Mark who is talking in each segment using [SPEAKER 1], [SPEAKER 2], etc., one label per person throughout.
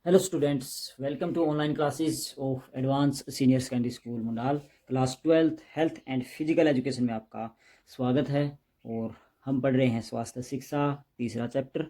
[SPEAKER 1] Hello students, welcome to online classes of Advanced Senior Secondary School मुंडाल class 12th health and physical education में आपका स्वागत है। और हम पढ़ रहे हैं स्वास्थ्य शिक्षा तीसरा चैप्टर।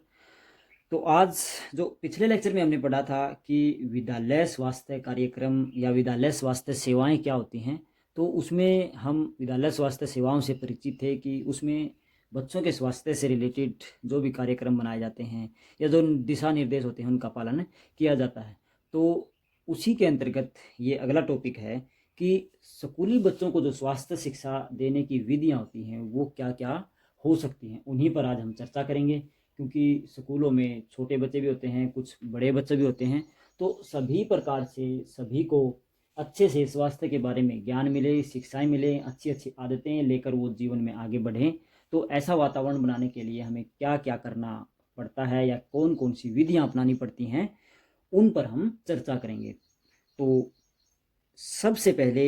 [SPEAKER 1] तो आज जो पिछले लेक्चर में हमने पढ़ा था कि विद्यालय स्वास्थ्य कार्यक्रम या विद्यालय स्वास्थ्य सेवाएं क्या होती हैं, तो उसमें हम विद्यालय स्वास्थ्य सेवाओं से परिचित थे कि उसमें बच्चों के स्वास्थ्य से रिलेटेड जो भी कार्यक्रम बनाए जाते हैं या जो दिशा निर्देश होते हैं उनका पालन किया जाता है। तो उसी के अंतर्गत ये अगला टॉपिक है कि स्कूली बच्चों को जो स्वास्थ्य शिक्षा देने की विधियां होती हैं वो क्या क्या हो सकती हैं, उन्हीं पर आज हम चर्चा करेंगे। क्योंकि स्कूलों में छोटे बच्चे भी होते हैं, कुछ बड़े बच्चे भी होते हैं, तो सभी प्रकार से सभी को अच्छे से स्वास्थ्य के बारे में ज्ञान मिले, शिक्षाएं मिले, अच्छी अच्छी आदतें लेकर वो जीवन में आगे बढ़ें। तो ऐसा वातावरण बनाने के लिए हमें क्या क्या करना पड़ता है या कौन कौन सी विधियां अपनानी पड़ती हैं, उन पर हम चर्चा करेंगे। तो सबसे पहले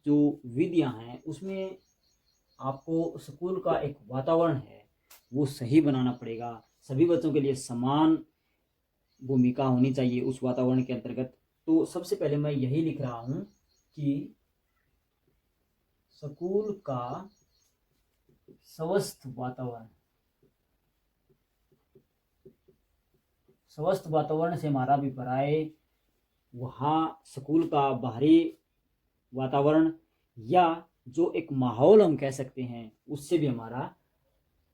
[SPEAKER 1] जो विधियां हैं उसमें आपको स्कूल का एक वातावरण है वो सही बनाना पड़ेगा। सभी बच्चों के लिए समान भूमिका होनी चाहिए उस वातावरण के अंतर्गत। तो सबसे पहले मैं यही लिख रहा हूं कि स्कूल का स्वस्थ वातावरण, स्वस्थ वातावरण से हमारा अभिप्राय वहाँ स्कूल का बाहरी वातावरण या जो एक माहौल हम कह सकते हैं उससे भी हमारा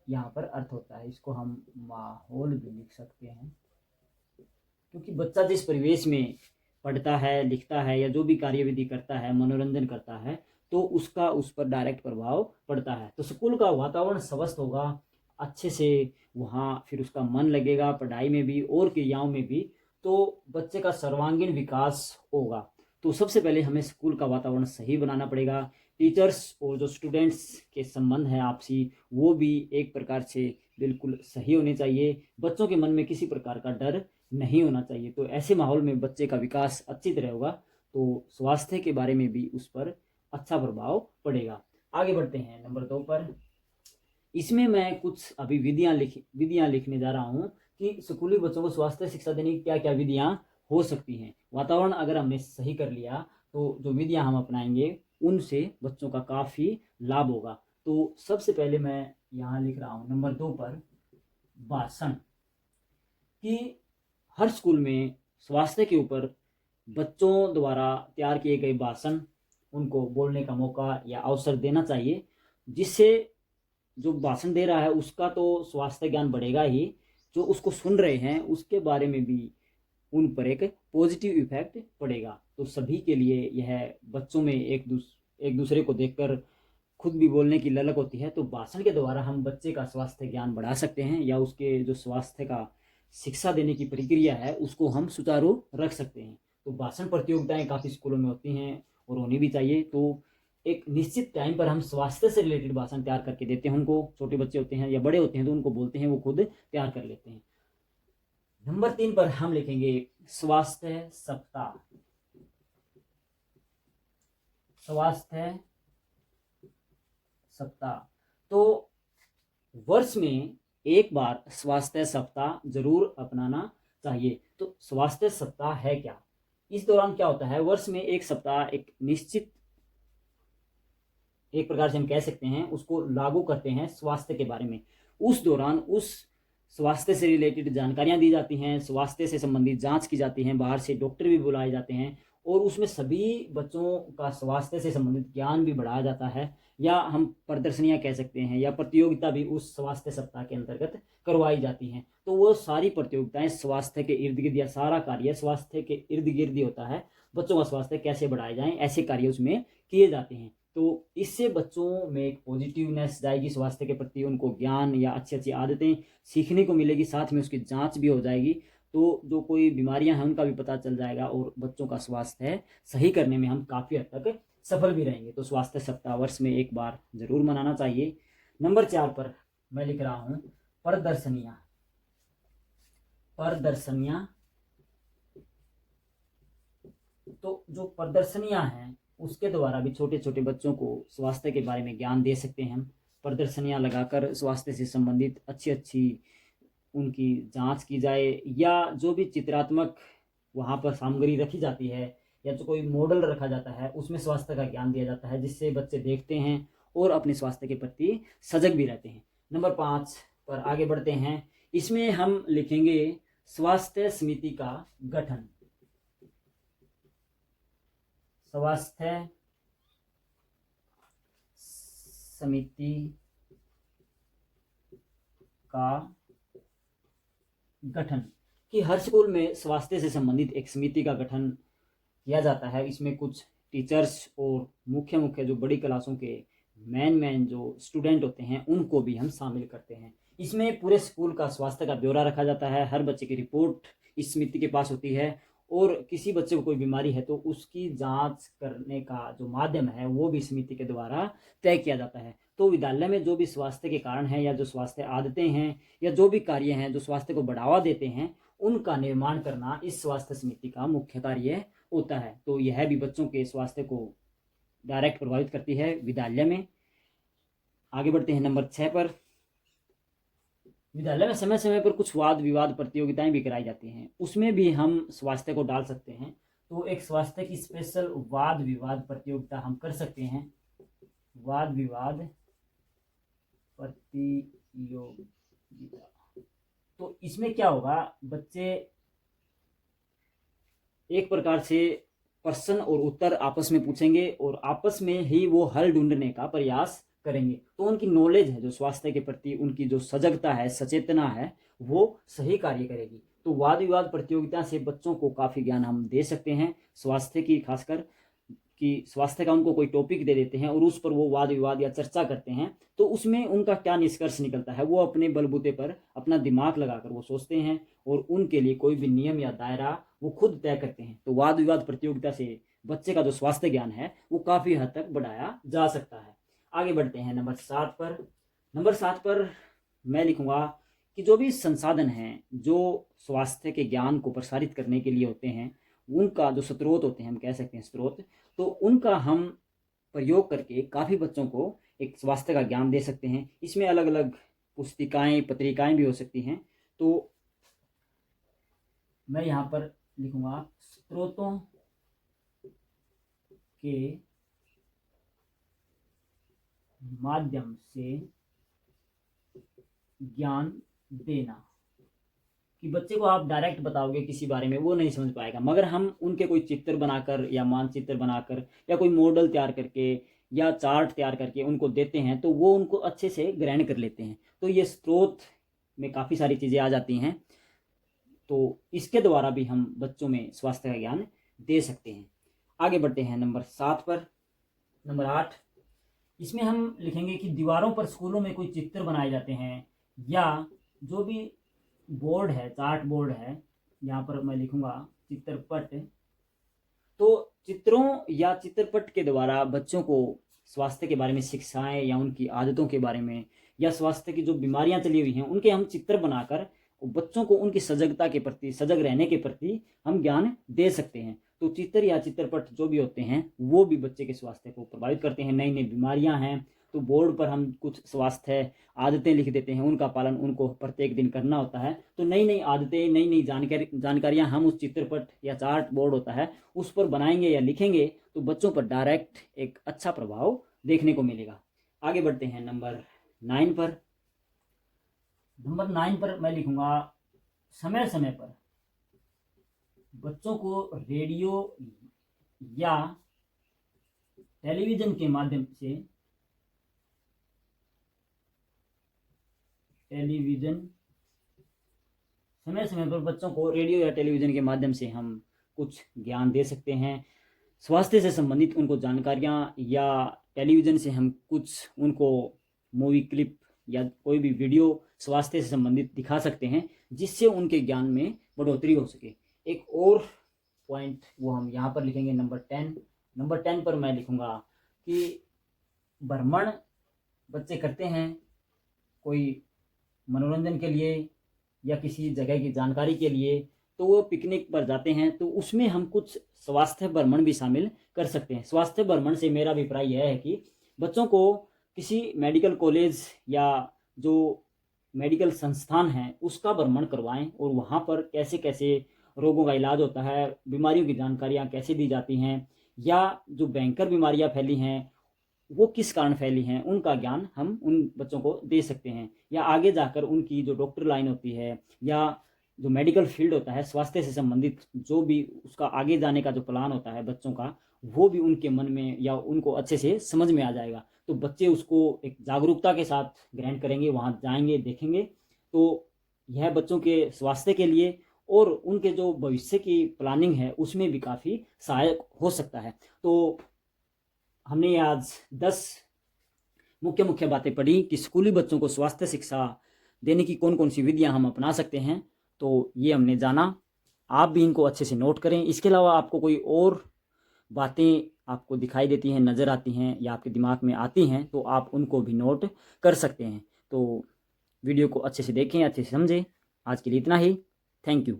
[SPEAKER 1] यहाँ पर अर्थ होता है। इसको हम माहौल भी लिख सकते हैं, क्योंकि बच्चा जिस परिवेश में पढ़ता है, लिखता है या जो भी कार्यविधि करता है, मनोरंजन करता है, तो उसका उस पर डायरेक्ट प्रभाव पड़ता है। तो स्कूल का वातावरण स्वस्थ होगा अच्छे से, वहाँ फिर उसका मन लगेगा पढ़ाई में भी और क्रियाओं में भी, तो बच्चे का सर्वांगीण विकास होगा। तो सबसे पहले हमें स्कूल का वातावरण सही बनाना पड़ेगा। टीचर्स और जो स्टूडेंट्स के संबंध हैं आपसी, वो भी एक प्रकार से बिल्कुल सही होने चाहिए। बच्चों के मन में किसी प्रकार का डर नहीं होना चाहिए। तो ऐसे माहौल में बच्चे का विकास अच्छी तरह होगा, तो स्वास्थ्य के बारे में भी उस पर अच्छा प्रभाव पड़ेगा। आगे बढ़ते हैं नंबर 2 पर। इसमें मैं कुछ अभी विधियां लिखने जा रहा हूँ कि स्कूली बच्चों को स्वास्थ्य शिक्षा देने की क्या क्या विधियां हो सकती हैं। वातावरण अगर हमने सही कर लिया तो जो विधियां हम अपनाएंगे उनसे बच्चों का काफ़ी लाभ होगा। तो सबसे पहले मैं यहाँ लिख रहा हूँ नंबर 2 पर भाषण, कि हर स्कूल में स्वास्थ्य के ऊपर बच्चों द्वारा तैयार किए गए भाषण उनको बोलने का मौका या अवसर देना चाहिए, जिससे जो भाषण दे रहा है उसका तो स्वास्थ्य ज्ञान बढ़ेगा ही, जो उसको सुन रहे हैं उसके बारे में भी उन पर एक पॉजिटिव इफेक्ट पड़ेगा। तो सभी के लिए यह बच्चों में एक दूसरे को देखकर खुद भी बोलने की ललक होती है। तो भाषण के द्वारा हम बच्चे का स्वास्थ्य ज्ञान बढ़ा सकते हैं या उसके जो स्वास्थ्य का शिक्षा देने की प्रक्रिया है उसको हम सुचारू रख सकते हैं। तो भाषण प्रतियोगिताएं काफ़ी स्कूलों में होती हैं और होनी भी चाहिए। तो एक निश्चित टाइम पर हम स्वास्थ्य से रिलेटेड भाषण तैयार करके देते हैं उनको। छोटे बच्चे होते हैं या बड़े होते हैं तो उनको बोलते हैं, वो खुद तैयार कर लेते हैं। नंबर 3 पर हम लिखेंगे स्वास्थ्य सप्ताह। स्वास्थ्य सप्ताह, तो वर्ष में एक बार स्वास्थ्य सप्ताह जरूर अपनाना चाहिए। तो स्वास्थ्य सप्ताह है क्या, इस दौरान क्या होता है, वर्ष में एक सप्ताह एक निश्चित, एक प्रकार से हम कह सकते हैं उसको लागू करते हैं स्वास्थ्य के बारे में। उस दौरान उस स्वास्थ्य से रिलेटेड जानकारियां दी जाती हैं, स्वास्थ्य से संबंधित जांच की जाती हैं, बाहर से डॉक्टर भी बुलाए जाते हैं और उसमें सभी बच्चों का स्वास्थ्य से संबंधित ज्ञान भी बढ़ाया जाता है। या हम प्रदर्शनियां कह सकते हैं या प्रतियोगिता भी उस स्वास्थ्य सप्ताह के अंतर्गत करवाई जाती हैं। तो वो सारी प्रतियोगिताएं स्वास्थ्य के इर्द गिर्द या सारा कार्य स्वास्थ्य के इर्द गिर्द ही होता है। बच्चों का स्वास्थ्य कैसे बढ़ाया जाए ऐसे कार्य उसमें किए जाते हैं। तो इससे बच्चों में एक पॉजिटिवनेस जाएगी स्वास्थ्य के प्रति, उनको ज्ञान या अच्छी अच्छी आदतें सीखने को मिलेगी, साथ में उसकी जांच भी हो जाएगी। तो जो कोई बीमारियां हैं उनका भी पता चल जाएगा और बच्चों का स्वास्थ्य सही करने में हम काफ़ी हद तक सफल भी रहेंगे। तो स्वास्थ्य सप्ताह वर्ष में एक बार जरूर मनाना चाहिए। नंबर 4 पर मैं लिख रहा हूं प्रदर्शनियां। प्रदर्शनियां, तो जो प्रदर्शनियां हैं उसके द्वारा भी छोटे छोटे बच्चों को स्वास्थ्य के बारे में ज्ञान दे सकते हैं हम। प्रदर्शनियां लगाकर स्वास्थ्य से संबंधित अच्छी अच्छी उनकी जांच की जाए, या जो भी चित्रात्मक वहाँ पर सामग्री रखी जाती है या जो कोई मॉडल रखा जाता है उसमें स्वास्थ्य का ज्ञान दिया जाता है, जिससे बच्चे देखते हैं और अपने स्वास्थ्य के प्रति सजग भी रहते हैं। नंबर 5 पर आगे बढ़ते हैं। इसमें हम लिखेंगे स्वास्थ्य समिति का गठन। स्वास्थ्य समिति का गठन कि हर स्कूल में स्वास्थ्य से संबंधित एक समिति का गठन किया जाता है। इसमें कुछ टीचर्स और मुख्य मुख्य जो बड़ी क्लासों के मेन जो स्टूडेंट होते हैं उनको भी हम शामिल करते हैं। इसमें पूरे स्कूल का स्वास्थ्य का ब्यौरा रखा जाता है। हर बच्चे की रिपोर्ट इस समिति के पास होती है और किसी बच्चे को कोई बीमारी है तो उसकी जांच करने का जो माध्यम है वो भी समिति के द्वारा तय किया जाता है। तो विद्यालय में जो भी स्वास्थ्य के कारण हैं या जो स्वास्थ्य आदतें हैं या जो भी कार्य हैं जो स्वास्थ्य को बढ़ावा देते हैं उनका निर्माण करना इस स्वास्थ्य समिति का मुख्य कार्य होता है। तो यह भी बच्चों के स्वास्थ्य को डायरेक्ट प्रभावित करती है विद्यालय में। आगे बढ़ते हैं नंबर 6 पर। विद्यालय में समय समय पर कुछ वाद विवाद प्रतियोगिताएं भी कराई जाती हैं, उसमें भी हम स्वास्थ्य को डाल सकते हैं। तो एक स्वास्थ्य की स्पेशल वाद विवाद प्रतियोगिता हम कर सकते हैं। वाद विवाद प्रतियोगिता, तो इसमें क्या होगा, बच्चे एक प्रकार से प्रश्न और उत्तर आपस में पूछेंगे और आपस में ही वो हल ढूंढने का प्रयास करेंगे। तो उनकी नॉलेज है जो स्वास्थ्य के प्रति, उनकी जो सजगता है, सचेतना है, वो सही कार्य करेगी। तो वाद विवाद प्रतियोगिता से बच्चों को काफ़ी ज्ञान हम दे सकते हैं स्वास्थ्य की, खासकर कि स्वास्थ्य का उनको कोई टॉपिक दे देते हैं और उस पर वो वाद विवाद या चर्चा करते हैं तो उसमें उनका क्या निष्कर्ष निकलता है वो अपने बलबूते पर अपना दिमाग लगाकर वो सोचते हैं और उनके लिए कोई भी नियम या दायरा वो खुद तय करते हैं। तो वाद विवाद प्रतियोगिता से बच्चे का जो स्वास्थ्य ज्ञान है वो काफ़ी हद तक बढ़ाया जा सकता है। आगे बढ़ते हैं नंबर 7 पर। नंबर 7 पर मैं लिखूंगा कि जो भी संसाधन हैं जो स्वास्थ्य के ज्ञान को प्रसारित करने के लिए होते हैं, उनका जो स्रोत होते हैं, हम कह सकते हैं स्रोत, तो उनका हम प्रयोग करके काफ़ी बच्चों को एक स्वास्थ्य का ज्ञान दे सकते हैं। इसमें अलग अलग पुस्तिकाएं, पत्रिकाएं भी हो सकती हैं। तो मैं यहाँ पर लिखूंगा स्रोतों के माध्यम से ज्ञान देना, कि बच्चे को आप डायरेक्ट बताओगे किसी बारे में वो नहीं समझ पाएगा, मगर हम उनके कोई चित्र बनाकर या मानचित्र बनाकर या कोई मॉडल तैयार करके या चार्ट तैयार करके उनको देते हैं तो वो उनको अच्छे से ग्रहण कर लेते हैं। तो ये स्रोत में काफ़ी सारी चीज़ें आ जाती हैं, तो इसके द्वारा भी हम बच्चों में स्वास्थ्य का ज्ञान दे सकते हैं। आगे बढ़ते हैं नंबर 7 पर। नंबर 8, इसमें हम लिखेंगे कि दीवारों पर स्कूलों में कोई चित्र बनाए जाते हैं या जो भी बोर्ड है, चार्ट बोर्ड है, यहाँ पर मैं लिखूंगा चित्रपट। तो चित्रों या चित्रपट के द्वारा बच्चों को स्वास्थ्य के बारे में शिक्षाएं या उनकी आदतों के बारे में या स्वास्थ्य की जो बीमारियां चली हुई हैं उनके हम चित्र बनाकर बच्चों को उनकी सजगता के प्रति, सजग रहने के प्रति हम ज्ञान दे सकते हैं। तो चित्र या चित्रपट जो भी होते हैं वो भी बच्चे के स्वास्थ्य को प्रभावित करते हैं। नई नई बीमारियां हैं तो बोर्ड पर हम कुछ स्वास्थ्य आदतें लिख देते हैं, उनका पालन उनको प्रत्येक दिन करना होता है। तो नई नई आदतें, नई नई जानकारियां हम उस चित्रपट या चार्ट बोर्ड होता है उस पर बनाएंगे या लिखेंगे तो बच्चों पर डायरेक्ट एक अच्छा प्रभाव देखने को मिलेगा। आगे बढ़ते हैं नंबर 9 पर। नंबर 9 पर मैं लिखूंगा समय समय पर बच्चों को रेडियो या टेलीविजन के माध्यम से समय समय पर बच्चों को रेडियो या टेलीविज़न के माध्यम से हम कुछ ज्ञान दे सकते हैं। स्वास्थ्य से संबंधित उनको जानकारियाँ या टेलीविज़न से हम कुछ उनको मूवी क्लिप या कोई भी वीडियो स्वास्थ्य से संबंधित दिखा सकते हैं जिससे उनके ज्ञान में बढ़ोतरी हो सके। एक और पॉइंट वो हम यहाँ पर लिखेंगे नंबर 10। नंबर 10 पर मैं लिखूँगा कि भ्रमण बच्चे करते हैं कोई मनोरंजन के लिए या किसी जगह की जानकारी के लिए, तो वो पिकनिक पर जाते हैं तो उसमें हम कुछ स्वास्थ्य भ्रमण भी शामिल कर सकते हैं। स्वास्थ्य भ्रमण से मेरा अभिप्राय यह है कि बच्चों को किसी मेडिकल कॉलेज या जो मेडिकल संस्थान है उसका भ्रमण करवाएं और वहाँ पर कैसे कैसे रोगों का इलाज होता है, बीमारियों की जानकारियाँ कैसे दी जाती हैं, या जो भयंकर बीमारियाँ फैली हैं वो किस कारण फैली हैं, उनका ज्ञान हम उन बच्चों को दे सकते हैं। या आगे जाकर उनकी जो डॉक्टर लाइन होती है या जो मेडिकल फील्ड होता है, स्वास्थ्य से संबंधित जो भी उसका आगे जाने का जो प्लान होता है बच्चों का, वो भी उनके मन में या उनको अच्छे से समझ में आ जाएगा। तो बच्चे उसको एक जागरूकता के साथ ग्रहण करेंगे, वहाँ जाएंगे, देखेंगे। तो यह बच्चों के स्वास्थ्य के लिए और उनके जो भविष्य की प्लानिंग है उसमें भी काफ़ी सहायक हो सकता है। तो हमने ये आज 10 मुख्य मुख्य बातें पढ़ी कि स्कूली बच्चों को स्वास्थ्य शिक्षा देने की कौन कौन सी विधियां हम अपना सकते हैं। तो ये हमने जाना, आप भी इनको अच्छे से नोट करें। इसके अलावा आपको कोई और बातें आपको दिखाई देती हैं, नज़र आती हैं या आपके दिमाग में आती हैं तो आप उनको भी नोट कर सकते हैं। तो वीडियो को अच्छे से देखें, अच्छे से समझें। आज के लिए इतना ही। Thank you.